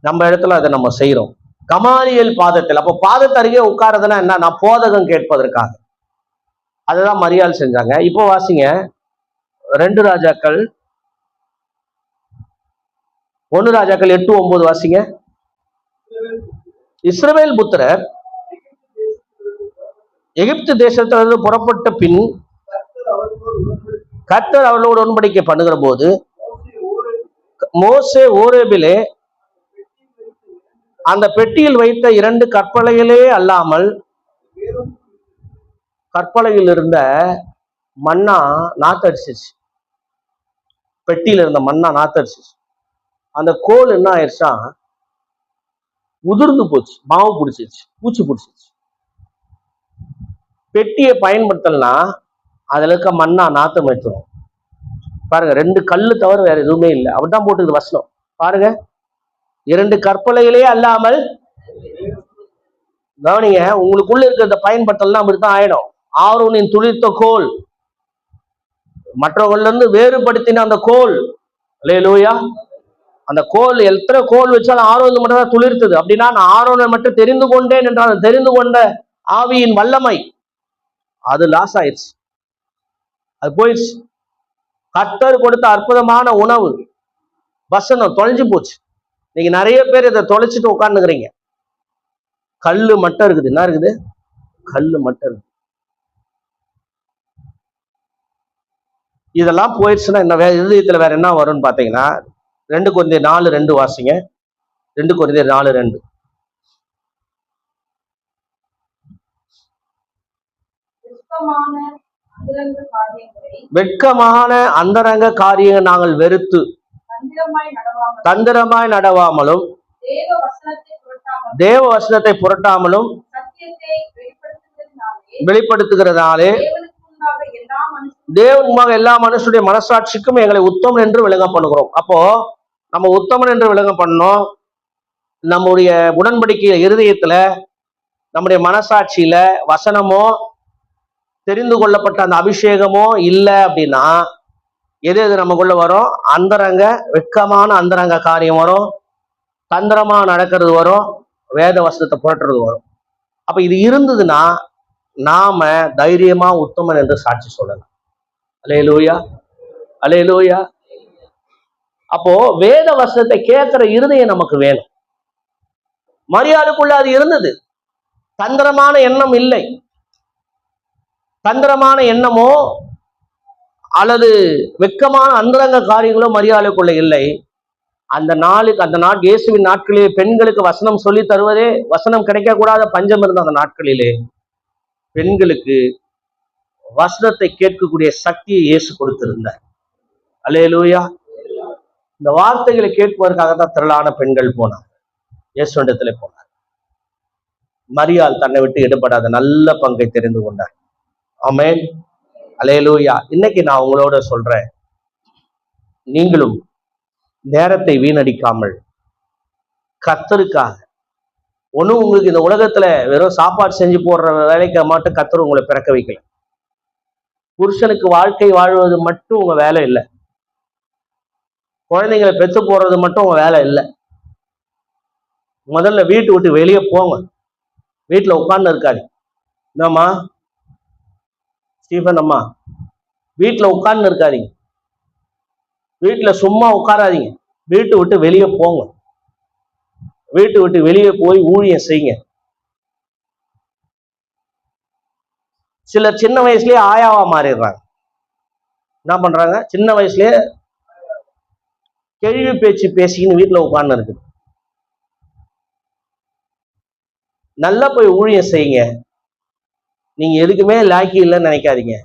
நம்ம இடத்துல அதை நம்ம செய்யறோம். கமாலியல் பாதத்தில். அப்போ பாதத்து அருகே உட்காரதுன்னா என்ன? நான் போதகம் கேட்பதற்காக. அதுதான் மரியாள் செஞ்சாங்க. இப்போ வாசிங்க, 2 ராஜாக்கள் 1 ராஜாக்கள் 8:9 வாசிங்க. இஸ்ரவேல் புத்திரர் எகிப்து தேசத்திலிருந்து புறப்பட்ட பின் கர்த்தர் அவர்களோடு உடன்படிக்கை பண்ணுகிற போது மோசே ஓரேபிலே அந்த பெட்டியில் வைத்த 2 கற்பலகைகளே அல்லாமல் கற்பலகையில் இருந்த மன்னா நாத்தடிச்சிச்சு. பெட்டியில இருந்த மன்னா நாத்தடிச்சிச்சு. அந்த கோல் என்ன ஆயிடுச்சா, உதிர்ந்து போச்சு, மாவு பிடிச்சிருச்சு, பூச்சி பிடிச்சிருச்சு. பெட்டியை பயன்படுத்தலனா அதுல இருக்க மண்ணா நாத்தம் எடுத்துரும். பாருங்க, 2 கல்லு தவிர வேற எதுவுமே இல்லை. அப்படிதான் போட்டுக்குது வசனம். பாருங்க, 2 கற்பலைகளே அல்லாமல். கவனிங்க, உங்களுக்குள்ள இருக்கிறத பயன்படுத்தலாம் அப்படித்தான் ஆயிடும். ஆரோனின் துளிர்த்த கோல், மற்றவர்கள இருந்து வேறுபடுத்தின அந்த கோல். அல்லேலூயா. அந்த கோல், எத்தனை கோல் வச்சாலும் ஆரோன் மட்டும் தான் துளிர்த்தது. அப்படின்னா நான் ஆரோனை மட்டும் தெரிந்து கொண்டேன் என்றால் தெரிந்து கொண்ட ஆவியின் வல்லமை அது லாஸ் ஆயிடுச்சு, அது போயிடுச்சு. கர்த்தர் கொடுத்த அற்புதமான உணவு வசனம் தொலைஞ்சு போச்சு. நீங்க நிறைய பேர் இதை தொலைச்சிட்டு உட்காந்துக்கிறீங்க. கல்லு மட்டும் இருக்குது. என்ன இருக்குது? கல்லு மட்டும் இருக்கு. இதெல்லாம் போயிடுச்சுன்னா என்ன இதயத்துல வேற என்ன வரும்னு பாத்தீங்கன்னா, 2 கொரிந்தியர் 4:2 வாசிங்க. 2 கொரிந்தியர் 4:2. வெட்கமான அந்தரங்க காரியங்கள் நாங்கள் வெறுத்து தந்திரமாய் நடவாமலும் தேவ வசனத்தை புரட்டாமலும் வெளிப்படுத்துகிறதாலே தேவனுமாக எல்லா மனுஷனுடைய மனசாட்சிக்கும் எங்களை உத்தமன் என்று விளங்க பண்ணுகிறோம். அப்போ நம்ம உத்தமன் என்று விளங்க பண்ணோம். நம்முடைய உடன்படிக்கை இருதயத்துல, நம்முடைய மனசாட்சியில வசனமோ தெரிந்து கொள்ளப்பட்ட அந்த அபிஷேகமோ இல்லை அப்படின்னா எது எது நமக்குள்ள வரும்? அந்தரங்க வெட்கமான அந்தரங்க காரியம் வரும், தந்திரமா நடக்கிறது வரும், வேத வசனத்தை புரட்டுறது வரும். அப்ப இது இருந்ததுன்னா நாம தைரியமா உத்தமன் என்று சாட்சி சொல்லலாம். அல்லேலூயா, அல்லேலூயா. அப்போ வேத வசனத்தை கேட்கிற இருதயம் நமக்கு வேணும். மரியாளுக்குள்ள அது இருந்தது. தந்திரமான எண்ணம் இல்லை. தந்திரமான எண்ணமோ அல்லது வெட்கமான அந்தரங்க காரியங்களோ மரியாளுக்குள்ள இல்லை. அந்த நாள் இயேசுவின் நாட்களிலே பெண்களுக்கு வசனம் சொல்லி தருவதே, வசனம் கிடைக்க கூடாத பஞ்சம் இருந்த அந்த நாட்களிலே பெண்களுக்கு வசனத்தை கேட்கக்கூடிய சக்தியை இயேசு கொடுத்திருந்தார். அல்லேலூயா. இந்த வார்த்தைகளை கேட்பதற்காகத்தான் திரளான பெண்கள் போனார், இயேசுவிடத்திலே போனார். மரியாள் தன்னை விட்டு எடுபடாத நல்ல பங்கை தெரிந்து கொண்டார். ஆமென், அல்லேலூயா. இன்னைக்கு நான் உங்களோட சொல்றேன், நீங்களும் நேரத்தை வீணடிக்காமல் கர்த்தருக்காக, ஒன்னும் உங்களுக்கு இந்த உலகத்துல வெறும் சாப்பாடு செஞ்சு போடுற வேலைக்கு மட்டும் கர்த்தர் உங்களை பிறக்க வைக்கல. புருஷனுக்கு வாழ்க்கை வாழ்வது மட்டும் உங்க வேலை இல்லை. குழந்தைங்களை பெத்து போடுறது மட்டும் உங்க வேலை இல்லை. முதல்ல வீட்டு விட்டு வெளியே போங்க. வீட்டுல உட்கார்ந்து இருக்காது. என்னம்மா ஸ்டீஃபன் அம்மா, வீட்டுல உட்கார்ந்து இருக்காதீங்க. வீட்டுல சும்மா உட்காராதீங்க. வீட்டு விட்டு வெளியே போங்க. வீட்டு விட்டு வெளியே போய் ஊழியம் செய்யுங்க. சிலர் சின்ன வயசுலயே ஆயாவா மாறிடுறாங்க. என்ன பண்றாங்க? சின்ன வயசுலயே கேள்வி பேச்சு பேசிக்கின்னு வீட்டுல உட்கார்ந்து இருக்குது. நல்லா போய் ஊழியம் செய்யுங்க. நீங்க எதுக்குமே லாக்கி இல்லைன்னு நினைக்காதீங்க.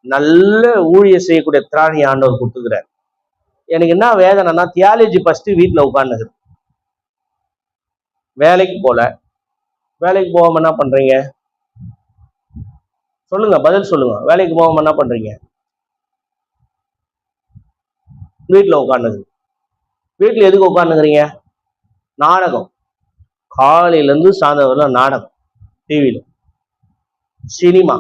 நல்ல ஊழியம் செய்யக்கூடிய திராணி ஆண்டவர் கொடுத்துக்கிறார். எனக்கு என்ன வேதனைன்னா, தியாலஜி ஃபர்ஸ்ட் வீட்டுல உட்கார்ந்துக்குது. வேலைக்கு போல. வேலைக்கு போகாம என்ன பண்றீங்க? சொல்லுங்க, பதில் சொல்லுங்க. வேலைக்கு போகாம என்ன பண்றீங்க? வீட்டுல உட்கார்ந்துக்குது. வீட்டுல எதுக்கு உட்கார்ந்துக்கிறீங்க? நாடகம். காலையில இருந்து சாயந்தரம் நாடகம், டிவியில, சினிமா.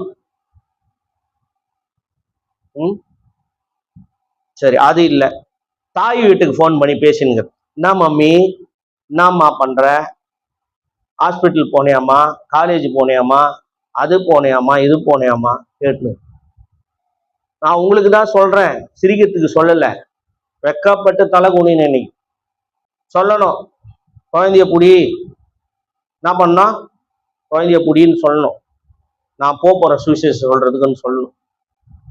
சரி, அது இல்ல, தாய் வீட்டுக்கு போன் பண்ணி பேசினுங்க. என்ன மம்மி, என்னம்மா பண்ற? ஹாஸ்பிட்டல் போனியாமா, காலேஜ் போனியாமா, அது போனியாமா, இது போனியாமா கேட்டு. நான் உங்களுக்கு தான் சொல்றேன், சிரிக்கிறதுக்கு சொல்லல. வெக்கப்பட்டு தலை குனின்னு இன்னைக்கு சொல்லணும். குழந்தைய புடி, என்ன பண்ணா? குழந்தைய புடின்னு சொல்லணும். நான் போறேன் சுவிசேஷம் சொல்றதுக்குன்னு சொல்லணும்.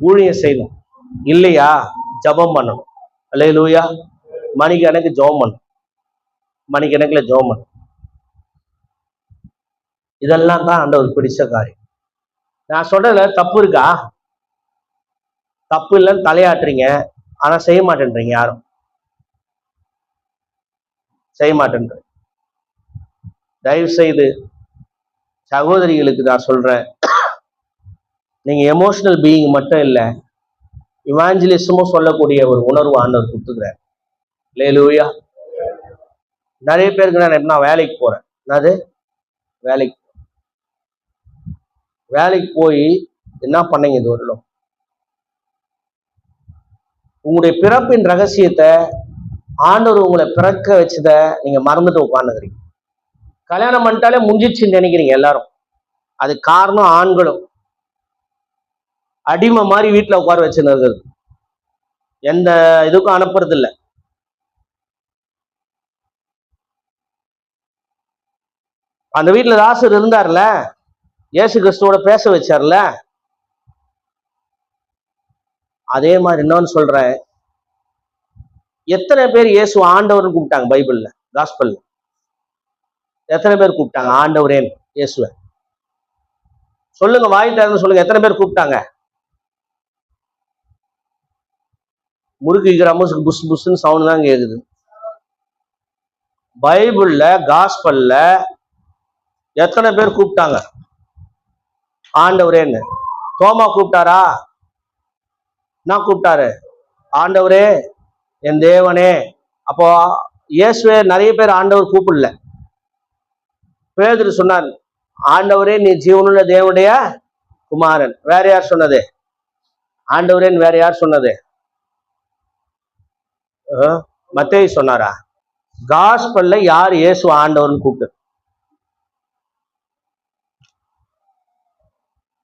ஊழியம் செய்யணும். இல்லையா, ஜபம் பண்ணணும். அல்லேலூயா. மணிக்கணக்கு ஜபம் பண்ணணும். மணிக்கணக்கில் ஜபம் பண்ணணும். இதெல்லாம் தான் ஆண்டவர் பிடிச்ச காரியம். நான் சொல்றதுல தப்பு இருக்கா? தப்பு இல்லைன்னு தலையாட்டுறீங்க, ஆனா செய்ய மாட்டேன்றீங்க. யாரும் செய்ய மாட்டேன்ற. தயவு செய்து சகோதரிகளுக்கு நான் சொல்றேன், நீங்க எமோஷனல் பீயிங் மட்டும் இல்லை, இவாஞ்சலிசமும் சொல்லக்கூடிய ஒரு உணர்வு ஆண்டவர் கொடுத்துக்கிறார். அல்லேலூயா. நிறைய பேருக்கு நான் வேலைக்கு போறேன். என்னது வேலைக்கு போய் என்ன பண்ணீங்க இது வரலும்? உங்களுடைய பிறப்பின் ரகசியத்தை, ஆண்டவர் உங்களை பிறக்க வச்சத நீங்க மறந்துட்டு உட்கார்ந்துக்கிறீங்க. கல்யாணம் பண்ணிட்டாலே முடிஞ்சிச்சுன்னு நினைக்கிறீங்க எல்லாரும். அது காரணம் ஆண்களும். அடிமை மாதிரி வீட்டுல உட்கார வச்சுருக்கிறது, எந்த இதுக்கும் அனுப்புறது இல்லை. அந்த வீட்டுல ராசர் இருந்தார்ல, இயேசு கிறிஸ்துவோட பேச வச்சார்ல, அதே மாதிரி இன்னொன்னு சொல்றேன். எத்தனை பேர் இயேசு ஆண்டவர்னு கூப்பிட்டாங்க பைபிள்ல, காஸ்பல்ல? எத்தனை பேர் கூப்பிட்டாங்க ஆண்டவரேன் இயேசுவ? சொல்லுங்க, வாய் திறந்து சொல்லுங்க. எத்தனை பேர் கூப்பிட்டாங்க? முறுக்கு கிராமத்துக்கு புஷ் புஷ்ன்னு சவுண்ட் தான் கேக்குது. பைபிள்ல காஸ்பல்ல எத்தனை பேர் கூப்பிட்டாங்க ஆண்டவரேன்னு? தோமா கூப்பிட்டாரா? நான் கூப்பிட்டாரு, ஆண்டவரே, என் தேவனே. அப்போ இயேசுவே நிறைய பேர் ஆண்டவர் கூப்பிடல. பேதுரு சொன்னார், ஆண்டவரே நீ ஜீவனுள்ள தேவனுடைய குமாரன். வேற யார் சொன்னது? ஆண்டவரேன்னு வேற யார் சொன்னது? மத்தேயு சொன்னாரா? காஸ்பல்ல யார் இயேசு ஆண்டவர்னு கூப்பிட்டு?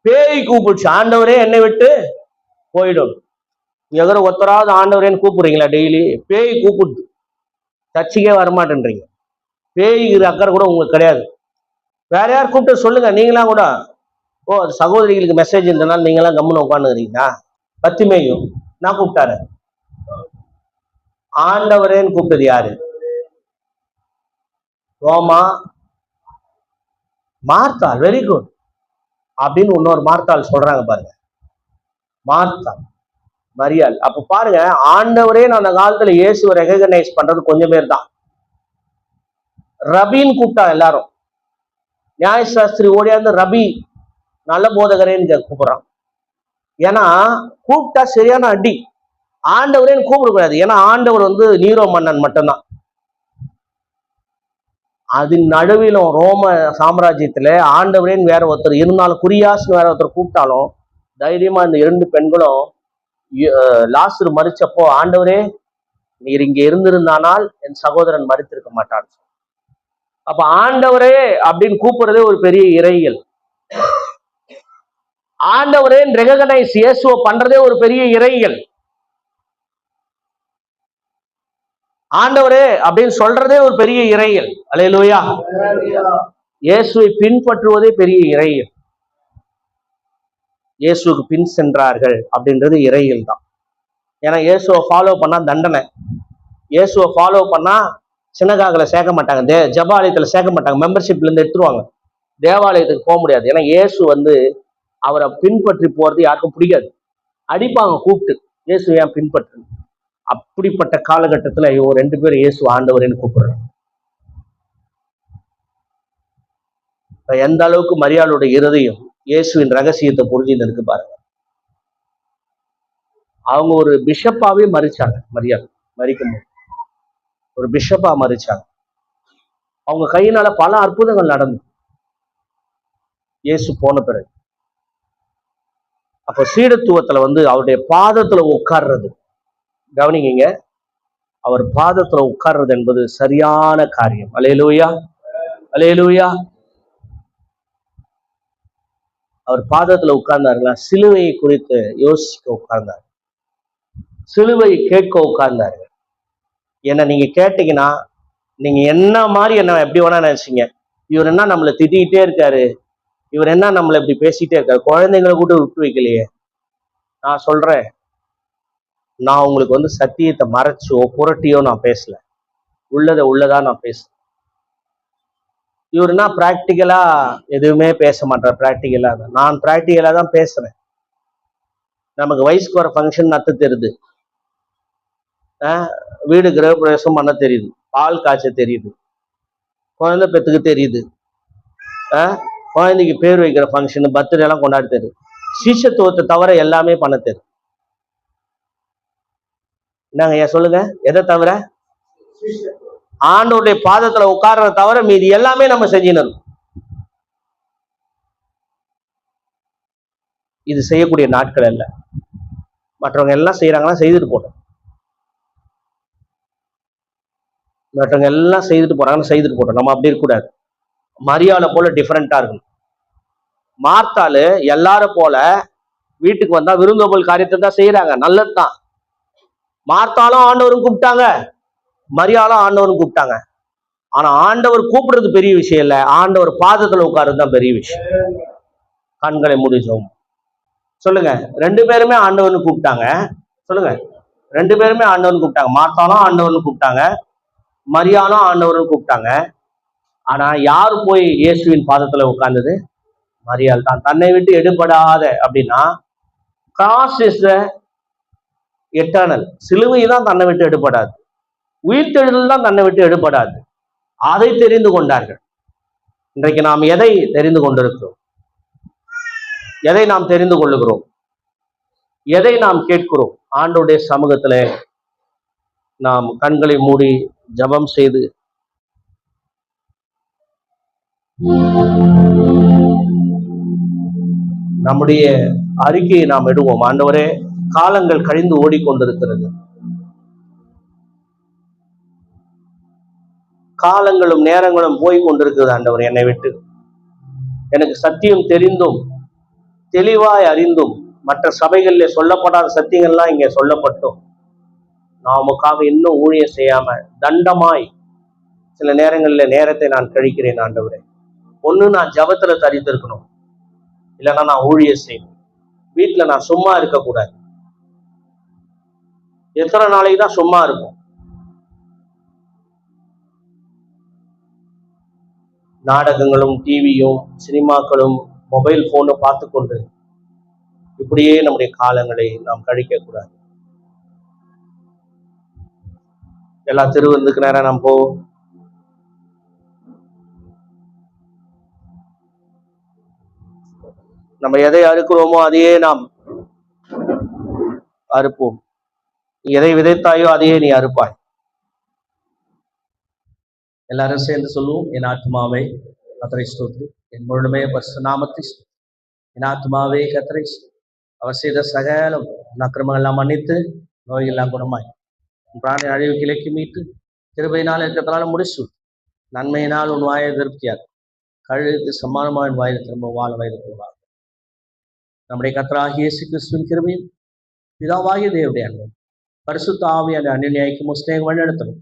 பேய் கூப்பிடுச்சு, ஆண்டவரே என்னை விட்டு போயிடும். எதிர ஒத்தராவது ஆண்டவரேன்னு கூப்பிடுறீங்களா? டெய்லி பேய் கூப்பிடுது, சர்ச்சைக்கே வரமாட்டேன்றீங்க. பேய்கிற அக்கறை கூட உங்களுக்கு கிடையாது. வேற யார் கூப்பிட்டு சொல்லுங்க. நீங்களாம் கூட, ஓ சகோதரிகளுக்கு மெசேஜ் இருந்தனால நீங்களாம் கம்முன்னு உட்காந்துக்கிறீங்களா? பத்திமேயும் நான் கூப்பிட்டாரு. ஆண்டவரேன்னு கூப்பிட்டது யாரு? ரோமா, மார்த்தாள். வெரி குட் அப்படின்னு இன்னொரு மார்த்தாள் சொல்றாங்க பாருங்க. மார்த்தாள் மரியாள். அப்ப பாருங்க, ஆண்டவரே அந்த காலத்துல இயேசுவை ரெகக்னைஸ் பண்றது கொஞ்சம் பேர் தான். ரபின்னு கூப்பிட்டா எல்லாரும், நியாயசாஸ்திரி ஓடியாந்து ரபி, நல்ல போதகரேன்னு கூப்பிடுறான். ஏன்னா கூப்பிட்டா சரியான அடி. ஆண்டவரேன்னு கூப்பிடக்கூடாது, ஏன்னா ஆண்டவர் நீரோ மன்னன் மட்டும்தான். அதன் நடுவிலும் ரோம சாம்ராஜ்யத்துல ஆண்டவரேன்னு வேற ஒருத்தர் இருந்தாலும், குறியாஸ்னு வேற ஒருத்தர் கூப்பிட்டாலும் தைரியமா இந்த 2 பெண்களும் லாசரு மரிச்சப்போ, ஆண்டவரே நீர் இங்க இருந்திருந்தானால் என் சகோதரன் மரித்திருக்க மாட்டான். அப்ப ஆண்டவரே அப்படின்னு கூப்பிடுறதே ஒரு பெரிய இறையியல். ஆண்டவரே ரெகக்னைஸ் இயேசுவை பண்றதே ஒரு பெரிய இறையியல். ஆண்டவரே அப்படின்னு சொல்றதே ஒரு பெரிய இறையியல். அல்லேலூயா. இயேசுவை பின்பற்றுவதே பெரிய இறையியல். இயேசுக்கு பின் சென்றார்கள் அப்படின்றது இறையியல் தான். ஏன்னா இயேசுவை ஃபாலோ பண்ணா தண்டனை, இயேசுவை ஃபாலோ பண்ணா சினகாகல சேர்க்க மாட்டாங்க, ஜபாலயத்துல சேர்க்க மாட்டாங்க, மெம்பர்ஷிப்ல இருந்து எடுத்துருவாங்க, தேவாலயத்துக்கு போக முடியாது. ஏன்னா இயேசு அவரை பின்பற்றி போறது யாருக்கும் பிடிக்காது, அடிப்பாங்க கூப்பிட்டு, இயேசு ஏன் பின்பற்று. அப்படிப்பட்ட காலகட்டத்துல இவங்க 2 பேரும் இயேசு ஆண்டவரேன்னு கூப்பிடுறாங்க. எந்த அளவுக்கு மரியாளுடைய இருதயம் இயேசுவின் ரகசியத்தை புரிஞ்சுன்னு இருக்கு பாருங்க. அவங்க ஒரு பிஷப்பாவே மறிச்சாங்க. மரியாள் மறிக்கும் போது ஒரு பிஷப்பா மறிச்சாங்க. அவங்க கையினால பல அற்புதங்கள் நடந்தது இயேசு போன பிறகு. அப்ப சீடத்துவத்துல அவருடைய பாதத்துல உட்கார்றது, கவனிங்க, அவர் பாதத்துல உட்கார்றது என்பது சரியான காரியம். அல்லேலூயா, அல்லேலூயா. அவர் பாதத்துல உட்கார்ந்தாருங்களா? சிலுவையை குறித்து யோசிக்க உட்கார்ந்தார், சிலுவை கேட்க உட்கார்ந்தாரு. என்ன நீங்க கேட்டீங்கன்னா, நீங்க என்ன மாதிரி என்ன எப்படி வேணா நினைச்சீங்க, இவர் என்ன நம்மளை திட்டிகிட்டே இருக்காரு, இவர் என்ன நம்மளை இப்படி பேசிட்டே இருக்காரு, குழந்தைங்களை கூட விட்டு வைக்கலையே. நான் சொல்றேன், நான் உங்களுக்கு சத்தியத்தை மறைச்சோ புரட்டியோ நான் பேசல, உள்ளதை உள்ளதா நான் பேசுறேன். இவருன்னா பிராக்டிக்கலா எதுவுமே பேச மாட்டார். பிராக்டிக்கலா தான், நான் பிராக்டிக்கலா தான் பேசுறேன். நமக்கு வயசுக்கு வர ஃபங்க்ஷன் நத்து தெரியுது, வீடு கிரகப்பிரவேசம் பண்ண தெரியுது, பால் காய்ச்ச தெரியுது, குழந்தை பெத்துக்கு தெரியுது, குழந்தைக்கு பேர் வைக்கிற ஃபங்க்ஷன், பர்த்டே எல்லாம் கொண்டாடி தெரியுது. சீஷத்துவத்தை தவிர எல்லாமே பண்ண தெரியும். என்னங்க ஐயா சொல்லுங்க, எதை தவிர? ஆண்டவருடைய பாதத்துல உட்கார்றத தவிர மீதி எல்லாமே நம்ம செஞ்சிடணும். இது செய்யக்கூடிய நாட்கள் அல்ல. மற்றவங்க எல்லாம் செய்யறாங்கன்னா செய்துட்டு போட்டோம், மற்றவங்க எல்லாம் செய்துட்டு போறாங்கன்னு செய்துட்டு போட்டோம். நம்ம அப்படி இருக்கக்கூடாது. மரியாதை போல டிஃபரெண்டா இருக்கணும். மார்த்தாலு எல்லாரும் போல வீட்டுக்கு வந்தா விருந்தோம்பல் காரியத்தை தான் செய்யறாங்க, நல்லதுதான். மார்த்தாலும் ஆண்டவரும் கூப்பிட்டாங்க, மரியாளும் ஆண்டவரும் கூப்பிட்டாங்க. ஆனா ஆண்டவர் கூப்பிடுறது பெரிய விஷயம் இல்ல, ஆண்டவர் பாதத்துல உட்கார்றது தான் பெரிய விஷயம். கண்களை முடிச்சோம் சொல்லுங்க. 2 பேருமே ஆண்டவர்னு கூப்பிட்டாங்க. சொல்லுங்க, 2 பேருமே ஆண்டவர்னு கூப்பிட்டாங்க. மார்த்தாலும் ஆண்டவர்னு கூப்பிட்டாங்க, மரியாளும் ஆண்டவர்னு கூப்பிட்டாங்க. ஆனா யாரு போய் இயேசுவின் பாதத்துல உட்கார்ந்தது? மரியாள் தான். தன்னை விட்டு எடுபடாத அப்படின்னா, கிராஸ் இஸ் எட்டர்னல். சிலுவை தான் தன்னை விட்டு எடுபடாது, உயிர்த்தெழுதல் தான் தன்னை விட்டு எடுபடாது. அதை தெரிந்து கொண்டார்கள். இன்றைக்கு நாம் எதை தெரிந்து கொண்டிருக்கிறோம்? எதை நாம் தெரிந்து கொள்ளுகிறோம்? எதை நாம் கேட்கிறோம்? ஆண்டவருடைய சமூகத்துல நாம் கண்களை மூடி ஜெபம் செய்து நம்முடைய அறிக்கையை நாம் இடுவோம். ஆண்டவரே, காலங்கள் கழிந்து ஓடிக்கொண்டிருக்கிறது, காலங்களும் நேரங்களும் போய் கொண்டிருக்கிறது. ஆண்டவர், என்னை விட்டு எனக்கு சத்தியம் தெரிந்தும் தெளிவாய் அறிந்தும் மற்ற சபைகளில் சொல்லப்படாத சத்தியங்கள்லாம் இங்கே சொல்லப்பட்டோம். நான் உமக்காக இன்னும் ஊழியம் செய்யாம தண்டமாய் சில நேரங்களில் நேரத்தை நான் கழிக்கிறேன். ஆண்டவரே, ஒண்ணு நான் ஜபத்துல தரித்திருக்கணும், இல்லைன்னா நான் ஊழியம் செய்யணும். வீட்டுல நான் சும்மா இருக்கக்கூடாது. எத்தனை நாளைக்கு தான் சும்மா இருக்கும்? நாடகங்களும் டிவியும் சினிமாக்களும் மொபைல் போனும் பார்த்து கொண்டு இப்படியே நம்முடைய காலங்களை நாம் கழிக்க கூடாது. எல்லா திருவிருந்துக்கு நேரம் நாம் போவோம். நம்ம எதை அறுக்கிறோமோ அதையே நாம் அறுப்போம். எதை விதைத்தாயோ அதையே நீ அறுப்பாய். எல்லாரும் சேர்ந்து சொல்லுவோம். என் ஆத்மாவே கர்த்தரை ஸ்தோத்திரி, என் முழுமைய பரிசுத்த நாமத்தை ஸ்தோத்திரி. என் ஆத்மாவே கர்த்தரை ஸ்தோத்திரி. அவர் செய்த சகல அக்கிரமங்கள் எல்லாம் மன்னித்து நோய் எல்லாம் குணமாய் பிராணி அழிவுக்கு இலக்கி மீட்டு கிருபையினால் இருக்கிறதுனால முடிச்சு நன்மையினால் உன் வாயை திருப்தியாக கழுகுக்கு சமானமான வாயில் திரும்ப வாழ வயதுக்குள்ளார். நம்முடைய கர்த்தராகிய இயேசு கிறிஸ்துவின் கிருபையும் பிதாவாகிய தேவனுடைய அன்பும் பரிசுத்த ஆவியான அந்நியாய்க்கும் ஸ்நேகம் வழிநடத்தணும்.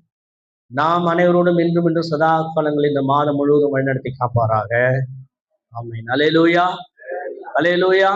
நாம் அனைவரோடும் இன்றும் சதா காலங்களில் இந்த மாதம் முழுவதும் வழிநடத்தி காப்பாராக. ஆமென். அல்லேலூயா, அல்லேலூயா.